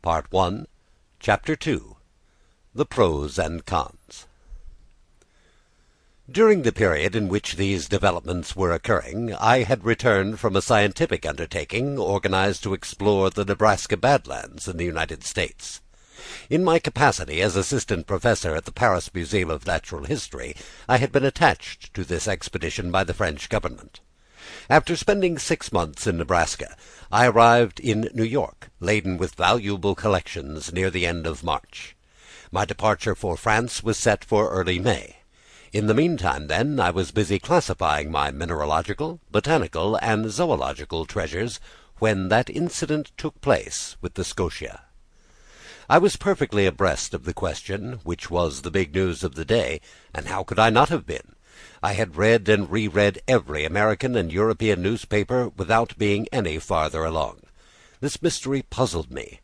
Part 1, Chapter 2, The Pros and Cons. During the period in which these developments were occurring, I had returned from a scientific undertaking organized to explore the Nebraska Badlands in the United States. In my capacity as assistant professor at the Paris Museum of Natural History, I had been attached to this expedition by the French government. After spending 6 months in Nebraska, I arrived in New York, laden with valuable collections, near the end of March. My departure for France was set for early May. In the meantime, then, I was busy classifying my mineralogical, botanical, and zoological treasures when that incident took place with the Scotia. I was perfectly abreast of the question, which was the big news of the day, and how could I not have been? I had read and reread every American and European newspaper without being any farther along. This mystery puzzled me.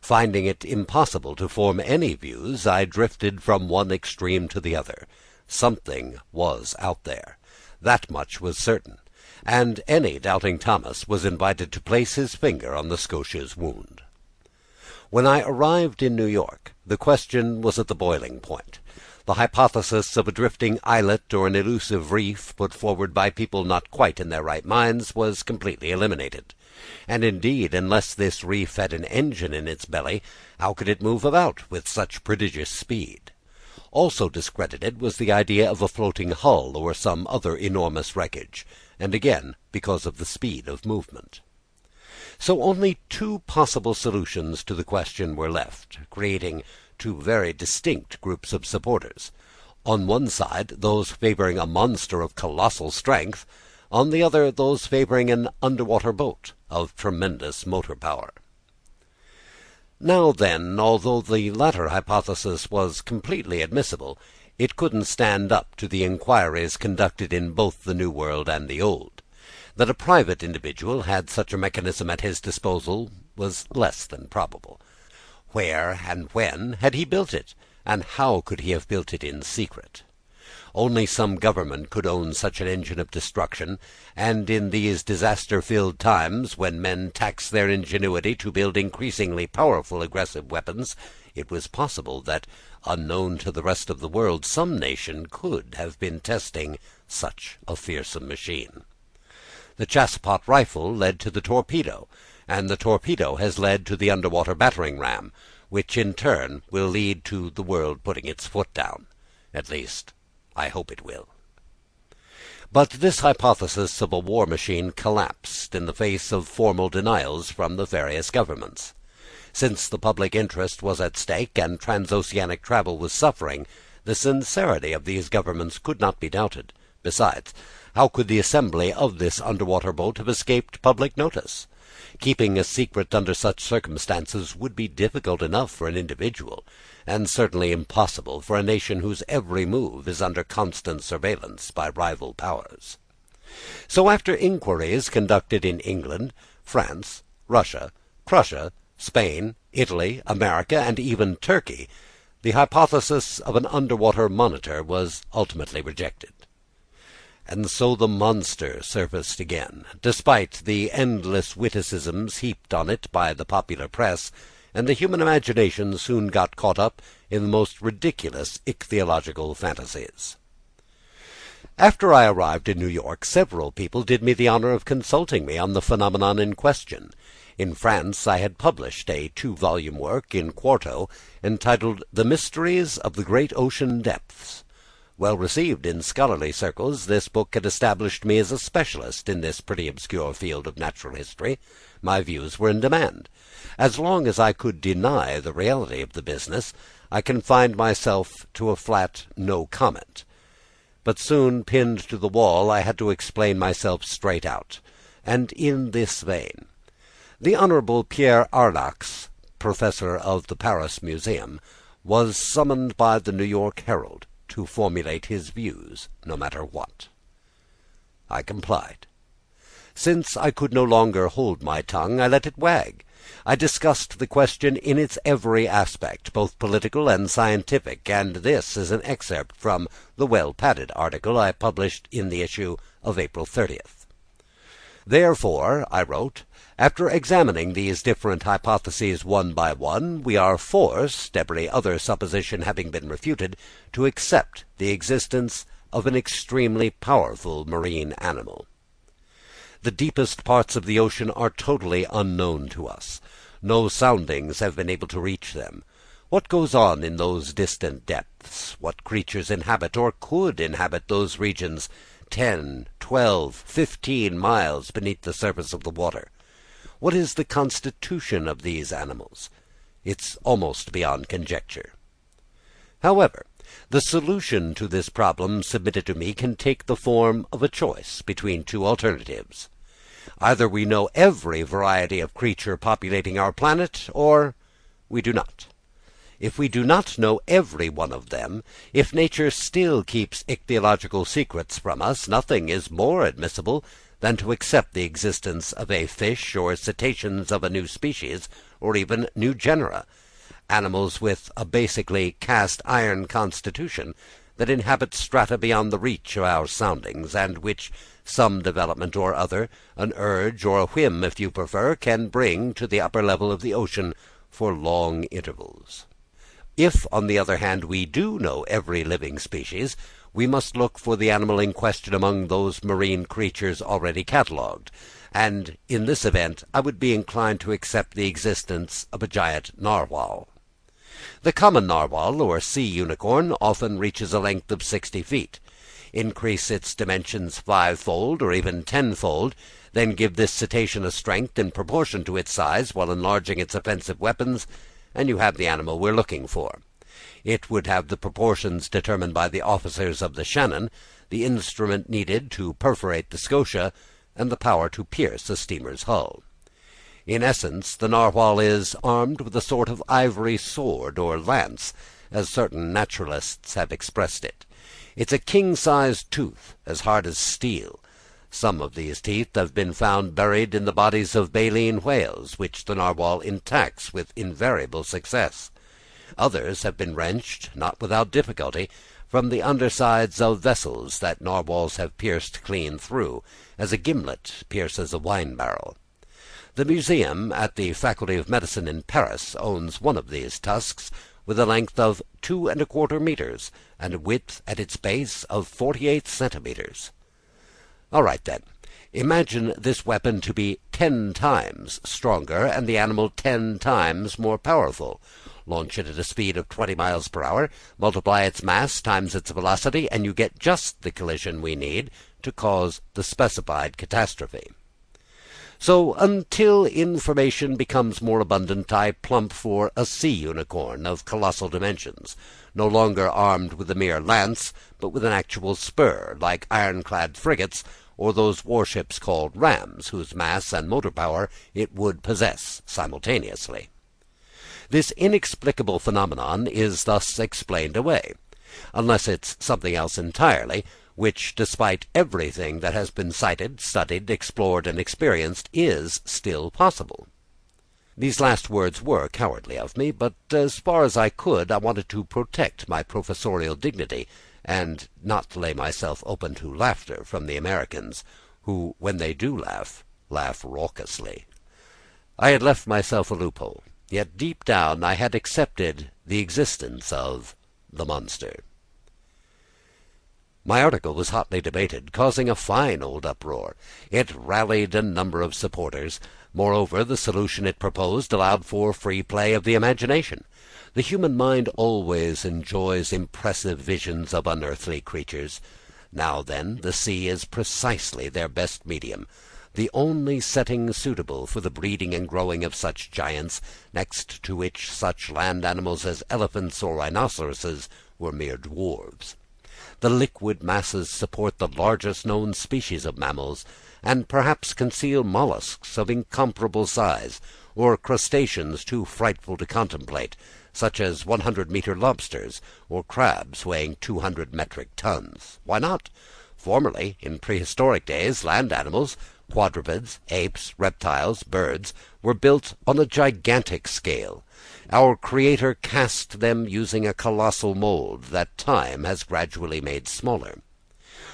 Finding it impossible to form any views, I drifted from one extreme to the other. Something was out there. That much was certain, and any doubting Thomas was invited to place his finger on the Scotia's wound. When I arrived in New York, the question was at the boiling point. The hypothesis of a drifting islet or an elusive reef, put forward by people not quite in their right minds, was completely eliminated. And indeed, unless this reef had an engine in its belly, how could it move about with such prodigious speed? Also discredited was the idea of a floating hull or some other enormous wreckage, and again because of the speed of movement. So only two possible solutions to the question were left, creating two very distinct groups of supporters. On one side, those favoring a monster of colossal strength; on the other, those favoring an underwater boat of tremendous motor power. Now then, although the latter hypothesis was completely admissible, it couldn't stand up to the inquiries conducted in both the New World and the Old. That a private individual had such a mechanism at his disposal was less than probable. Where and when had he built it, and how could he have built it in secret? Only some government could own such an engine of destruction, and in these disaster-filled times, when men tax their ingenuity to build increasingly powerful aggressive weapons, it was possible that, unknown to the rest of the world, some nation could have been testing such a fearsome machine. The Chassepot rifle led to the torpedo, and the torpedo has led to the underwater battering ram, which in turn will lead to the world putting its foot down. At least, I hope it will. But this hypothesis of a war machine collapsed in the face of formal denials from the various governments. Since the public interest was at stake and transoceanic travel was suffering, the sincerity of these governments could not be doubted. Besides, how could the assembly of this underwater boat have escaped public notice? Keeping a secret under such circumstances would be difficult enough for an individual, and certainly impossible for a nation whose every move is under constant surveillance by rival powers. So after inquiries conducted in England, France, Russia, Prussia, Spain, Italy, America, and even Turkey, the hypothesis of an underwater monitor was ultimately rejected. And so the monster surfaced again, despite the endless witticisms heaped on it by the popular press, and the human imagination soon got caught up in the most ridiculous ichthyological fantasies. After I arrived in New York, several people did me the honor of consulting me on the phenomenon in question. In France I had published a 2-volume work in quarto entitled The Mysteries of the Great Ocean Depths. Well received in scholarly circles, this book had established me as a specialist in this pretty obscure field of natural history. My views were in demand. As long as I could deny the reality of the business, I confined myself to a flat no comment. But soon, pinned to the wall, I had to explain myself straight out, and in this vein. The Honorable Pierre Aronnax, professor of the Paris Museum, was summoned by the New York Herald to formulate his views, no matter what. I complied. Since I could no longer hold my tongue, I let it wag. I discussed the question in its every aspect, both political and scientific, and this is an excerpt from the well-padded article I published in the issue of April 30th. Therefore, I wrote, After examining these different hypotheses one by one, we are forced, every other supposition having been refuted, to accept the existence of an extremely powerful marine animal. The deepest parts of the ocean are totally unknown to us. No soundings have been able to reach them. What goes on in those distant depths? What creatures inhabit or could inhabit those regions 10, 12, 15 miles beneath the surface of the water? What is the constitution of these animals? It's almost beyond conjecture. However, the solution to this problem submitted to me can take the form of a choice between two alternatives. Either we know every variety of creature populating our planet, or we do not. If we do not know every one of them, if nature still keeps ichthyological secrets from us, nothing is more admissible than to accept the existence of a fish or cetaceans of a new species, or even new genera, animals with a basically cast iron constitution that inhabit strata beyond the reach of our soundings, and which some development or other, an urge or a whim if you prefer, can bring to the upper level of the ocean for long intervals. If, on the other hand, we do know every living species, we must look for the animal in question among those marine creatures already catalogued, and in this event I would be inclined to accept the existence of a giant narwhal. The common narwhal, or sea unicorn, often reaches a length of 60 feet. Increase its dimensions 5-fold or even 10-fold, then give this cetacean a strength in proportion to its size while enlarging its offensive weapons, and you have the animal we're looking for. It would have the proportions determined by the officers of the Shannon, the instrument needed to perforate the Scotia, and the power to pierce a steamer's hull. In essence, the narwhal is armed with a sort of ivory sword or lance, as certain naturalists have expressed it. It's a king-sized tooth, as hard as steel. Some of these teeth have been found buried in the bodies of baleen whales, which the narwhal attacks with invariable success. Others have been wrenched, not without difficulty, from the undersides of vessels that narwhals have pierced clean through, as a gimlet pierces a wine barrel. The museum at the Faculty of Medicine in Paris owns one of these tusks, with a length of 2¼ meters, and a width at its base of 48 centimeters. All right, then. Imagine this weapon to be 10 times stronger, and the animal 10 times more powerful. Launch it at a speed of 20 miles per hour, multiply its mass times its velocity, and you get just the collision we need to cause the specified catastrophe. So until information becomes more abundant, I plump for a sea unicorn of colossal dimensions, no longer armed with a mere lance, but with an actual spur, like ironclad frigates, or those warships called rams, whose mass and motor power it would possess simultaneously. This inexplicable phenomenon is thus explained away, unless it's something else entirely, which, despite everything that has been cited, studied, explored, and experienced, is still possible. These last words were cowardly of me, but as far as I could, I wanted to protect my professorial dignity, and not lay myself open to laughter from the Americans, who, when they do laugh, laugh raucously. I had left myself a loophole, yet deep down I had accepted the existence of the monster. My article was hotly debated, causing a fine old uproar. It rallied a number of supporters. Moreover, the solution it proposed allowed for free play of the imagination. The human mind always enjoys impressive visions of unearthly creatures. Now then, the sea is precisely their best medium, the only setting suitable for the breeding and growing of such giants, next to which such land animals as elephants or rhinoceroses were mere dwarfs. The liquid masses support the largest known species of mammals, and perhaps conceal mollusks of incomparable size, or crustaceans too frightful to contemplate, such as 100-meter lobsters, or crabs weighing 200 metric tons. Why not? Formerly, in prehistoric days, land animals, quadrupeds, apes, reptiles, birds, were built on a gigantic scale. Our Creator cast them using a colossal mold that time has gradually made smaller.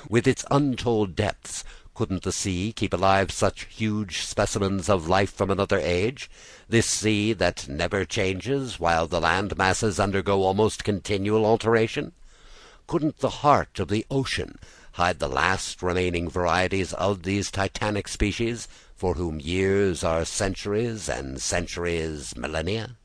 With its untold depths, Couldn't the sea keep alive such huge specimens of life from another age, this sea that never changes, while the land masses undergo almost continual alteration? Couldn't the heart of the ocean hide the last remaining varieties of these titanic species, for whom years are centuries and centuries millennia?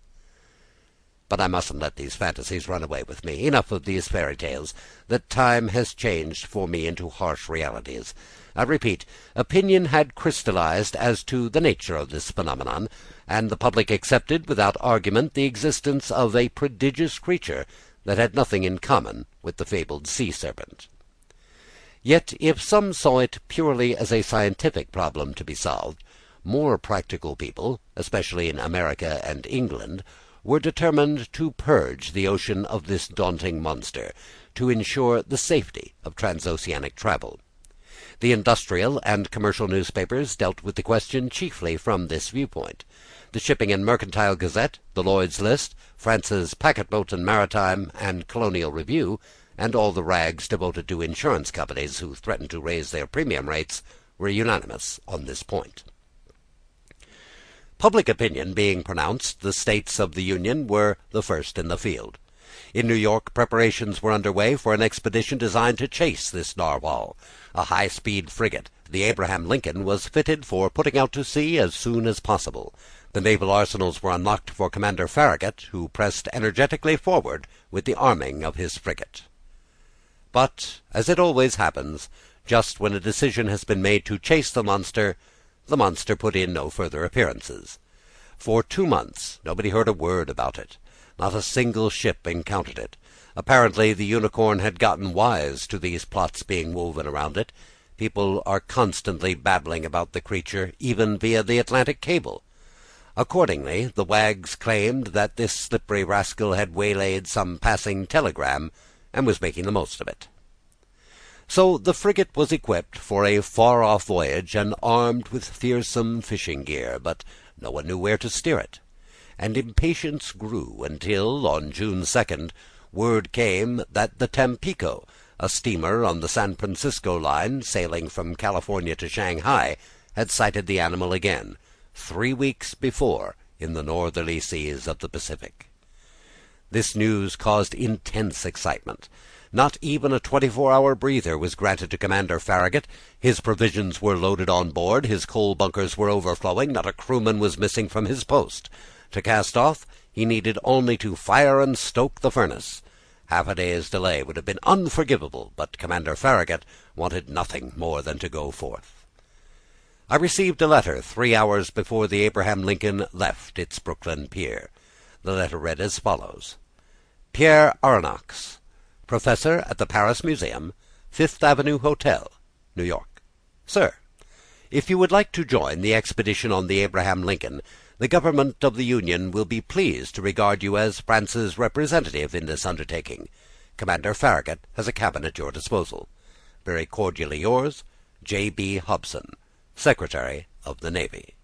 But I mustn't let these fantasies run away with me. Enough of these fairy tales. That time has changed for me into harsh realities. I repeat, opinion had crystallized as to the nature of this phenomenon, and the public accepted without argument the existence of a prodigious creature that had nothing in common with the fabled sea serpent. Yet if some saw it purely as a scientific problem to be solved, more practical people, especially in America and England, were determined to purge the ocean of this daunting monster, to ensure the safety of transoceanic travel. The industrial and commercial newspapers dealt with the question chiefly from this viewpoint. The Shipping and Mercantile Gazette, the Lloyd's List, France's Packet Boat and Maritime, and Colonial Review, and all the rags devoted to insurance companies who threatened to raise their premium rates, were unanimous on this point. Public opinion being pronounced, the States of the Union were the first in the field. In New York, preparations were under way for an expedition designed to chase this narwhal. A high-speed frigate, the Abraham Lincoln, was fitted for putting out to sea as soon as possible. The naval arsenals were unlocked for Commander Farragut, who pressed energetically forward with the arming of his frigate. But, as it always happens, just when a decision has been made to chase the monster put in no further appearances. For 2 months nobody heard a word about it. Not a single ship encountered it. Apparently the Unicorn had gotten wise to these plots being woven around it. People are constantly babbling about the creature, even via the Atlantic cable. Accordingly, the wags claimed that this slippery rascal had waylaid some passing telegram, and was making the most of it. So the frigate was equipped for a far-off voyage and armed with fearsome fishing gear, but no one knew where to steer it. And impatience grew until, on June 2nd, word came that the Tampico, a steamer on the San Francisco line sailing from California to Shanghai, had sighted the animal again, 3 weeks before, in the northerly seas of the Pacific. This news caused intense excitement. Not even a 24-hour breather was granted to Commander Farragut. His provisions were loaded on board, his coal bunkers were overflowing, not a crewman was missing from his post. To cast off, he needed only to fire and stoke the furnace. Half a day's delay would have been unforgivable, but Commander Farragut wanted nothing more than to go forth. I received a letter 3 hours before the Abraham Lincoln left its Brooklyn pier. The letter read as follows: Pierre Aronnax, Professor at the Paris Museum, Fifth Avenue Hotel, New York. Sir, if you would like to join the expedition on the Abraham Lincoln, the government of the Union will be pleased to regard you as France's representative in this undertaking. Commander Farragut has a cabin at your disposal. Very cordially yours, J. B. Hobson, Secretary of the Navy.